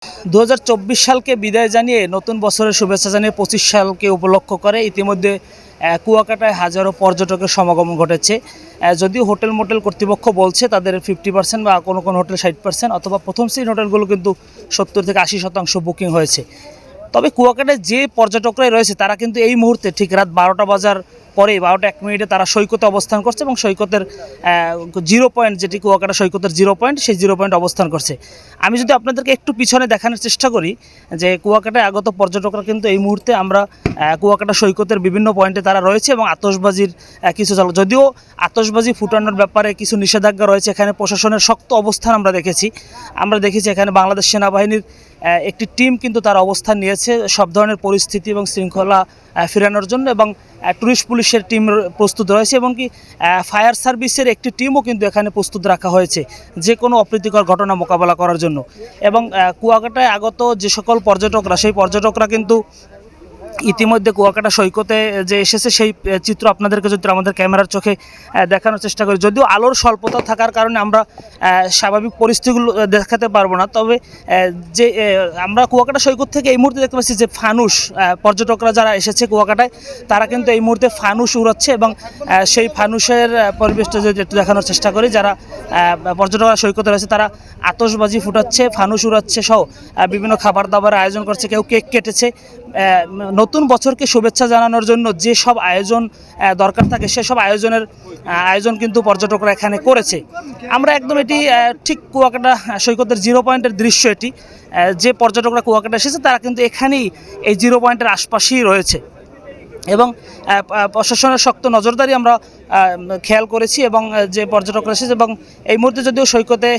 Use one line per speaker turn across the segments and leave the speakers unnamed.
2024 সালকে বিদায় জানিয়ে নতুন বছরের শুভেচ্ছা জানিয়ে 25 সালকে উপলক্ষ করে ইতিমধ্যে কুয়াকাটায় হাজারো পর্যটকের সমাগম ঘটেছে। যদিও হোটেল মোটেল কর্তৃপক্ষ বলছে তাদের 50% বা কোনো কোনো হোটেল 60% অথবা প্রথম শ্রেণীর হোটেলগুলো কিন্তু 70 থেকে 80% বুকিং হয়েছে। তবে কুয়াকাটায় যে পর্যটকরাই রয়েছে তারা কিন্তু এই মুহূর্তে ঠিক রাত 12টা বাজার পরে 12টা 1 মিনিটে তারা সৈকতে অবস্থান করছে এবং সৈকতের জিরো পয়েন্ট, যেটি কুয়াকাটা সৈকতের জিরো পয়েন্ট, সেই জিরো পয়েন্ট অবস্থান করছে। আমি যদি আপনাদেরকে একটু পিছনে দেখানোর চেষ্টা করি যে কুয়াকাটায় আগত পর্যটকরা কিন্তু এই মুহূর্তে আমরা কুয়াকাটা সৈকতের বিভিন্ন পয়েন্টে তারা রয়েছে এবং আতশবাজির কিছু চালু, যদিও আতশবাজি ফুটানোর ব্যাপারে কিছু নিষেধাজ্ঞা রয়েছে, এখানে প্রশাসনের শক্ত অবস্থান আমরা দেখেছি এখানে বাংলাদেশ সেনাবাহিনীর একটি টিম কিন্তু তার অবস্থান নিয়েছে সব ধরনের পরিস্থিতি এবং শৃঙ্খলা ফেরানোর জন্য, এবং টুরিস্ট পুলিশের টিম প্রস্তুত রয়েছে এবং কি ফায়ার সার্ভিসের একটি টিমও কিন্তু এখানে প্রস্তুত রাখা হয়েছে যে কোনো অপ্রীতিকর ঘটনা মোকাবেলা করার জন্য। এবং কুয়াকাটায় আগত যে সকল পর্যটকরা, সেই পর্যটকরা কিন্তু ইতিমধ্যে কুয়াকাটা সৈকতে যে এসেছে সেই চিত্র আপনাদেরকে যদি আমাদের ক্যামেরার চোখে দেখানোর চেষ্টা করি, যদিও আলোর স্বল্পতা থাকার কারণে আমরা স্বাভাবিক পরিস্থিতিগুলো দেখাতে পারবো না, তবে যে আমরা কুয়াকাটা সৈকত থেকে এই মুহূর্তে দেখতে পাচ্ছি যে ফানুস, পর্যটকরা যারা এসেছে কুয়াকাটায় তারা কিন্তু এই মুহূর্তে ফানুস উড়াচ্ছে এবং সেই ফানুসের পরিবেশটা যদি একটু দেখানোর চেষ্টা করি, যারা পর্যটকরা সৈকতে রয়েছে তারা আতশবাজি ফুটাচ্ছে, ফানুস উড়াচ্ছে সহ বিভিন্ন খাবার দাবার আয়োজন করছে, কেউ কেক কেটেছে। নতুন বছরকে শুভেচ্ছা জানানোর জন্য যে সব আয়োজন দরকার থাকে সেসব আয়োজন কিন্তু পর্যটকরা এখানে করেছে। আমরা একদম এটি ঠিক কুয়াকাটা সৈকতের জিরো পয়েন্টের দৃশ্য এটি, যে পর্যটকরা কুয়াকাটা এসেছে তারা কিন্তু এখানেই এই জিরো পয়েন্টের আশপাশেই রয়েছে এবং প্রশাসনের শক্ত নজরদারি আমরা খেয়াল করেছি এবং যে পর্যটকরা এসেছে, এবং এই মুহূর্তে যদিও সৈকতে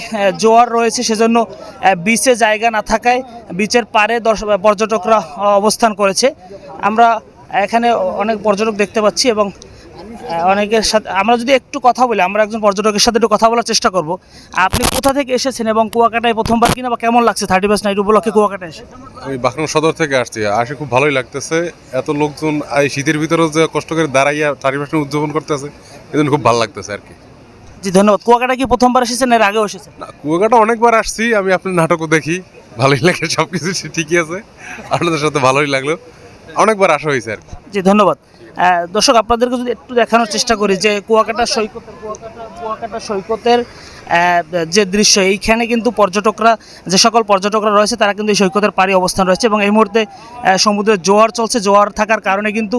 জোয়ার রয়েছে সেজন্য বিচে জায়গা না থাকায় বিচের পাড়ে পর্যটকরা অবস্থান করেছে। আমরা এখানে অনেক পর্যটক দেখতে পাচ্ছি এবং অনেকের সাথে আমরা যদি একটু কথা বলি, আমরা একজন পর্যটকের সাথে একটু কথা বলার চেষ্টা করব। আপনি কোথা থেকে এসেছেন এবং কুয়াকাটায় প্রথমবার কিনা বা কেমন লাগছে 31 নাইট উপলক্ষে কুয়াকাটায় এসে?
আমি বাঁকড়া সদর থেকে আসি খুব ভালোই লাগতেছে। এত লোকজন এই শীতের ভিতরেও যে কষ্ট করে দাঁড়াইয়া 31 উদযাপন করতেছে, এজন্য খুব ভালো লাগতেছে আর কি।
জি ধন্যবাদ। কুয়াকাটা কি প্রথমবার এসেছেন এর আগেও এসেছেন?
না, কুয়াকাটা অনেকবার আসছি আমি, আপনার নাটকও দেখি, ভালোই লাগে, সব কিছু ঠিকই আছে, আপনাদের সাথে ভালোই লাগলো, অনেকবার আসা হয়েছে আর কি।
জি ধন্যবাদ। দর্শক আপনাদেরকে যদি একটু দেখানোর চেষ্টা করি যে কুয়াকাটা সৈকতের যে দৃশ্য, এইখানে কিন্তু যে সকল পর্যটকরা রয়েছে তারা কিন্তু এই সৈকতের পাড়ে অবস্থান রয়েছে এবং এই মুহূর্তে সমুদ্রের জোয়ার চলছে। জোয়ার থাকার কারণে কিন্তু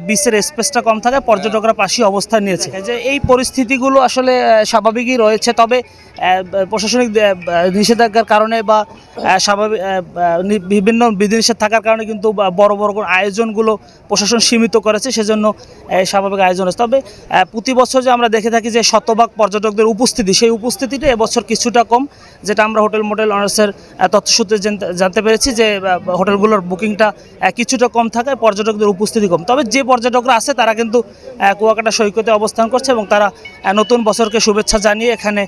বিচের স্পেসটা কম থাকে, পর্যটকরা পাশে অবস্থান নিয়েছে। যে এই পরিস্থিতিগুলো আসলে স্বাভাবিকই রয়েছে, তবে প্রশাসনিক নিষেধাজ্ঞার কারণে বা স্বাভাবিক বিভিন্ন বিধিনিষেধ থাকার কারণে কিন্তু বড় বড় আয়োজনগুলো প্রশাসন সীমিত করেছে, সেজন্য স্বাভাবিক আয়োজন আছে। তবে প্রতি বছর যে আমরা দেখে থাকি যে শতভাগ পর্যটকদের উপস্থিতি, সেই উপস্থিতিটা এবছর কিছুটা কম, যেটা আমরা হোটেল মোটেল অনার্সের তথ্যসূত্রে জানতে পেরেছি যে হোটেলগুলোর বুকিংটা কিছুটা কম থাকায় পর্যটকদের উপস্থিতি কম। তবে যে পর্যটকরা আছে তারা কিন্তু কুয়াকাটা সৈকতে অবস্থান করছে এবং তারা নতুন বছরকে শুভেচ্ছা জানিয়ে এখানে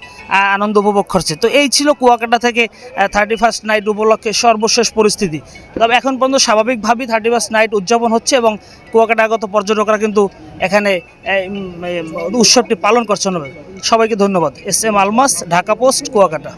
আনন্দ উপভোগ করছে। তো এই ছিল কুয়াকাটা থেকে 31 নাইট উপলক্ষে সর্বশেষ পরিস্থিতি। তবে এখন পর্যন্ত স্বাভাবিকভাবেই 31 নাইট উদযাপন হচ্ছে এবং কুয়াকাটা আগত পর্যটকরা কিন্তু এখানে উৎসবটি পালন করছেন। সবাইকে ধন্যবাদ। S M Almas, Dhaka Post, Kuakata.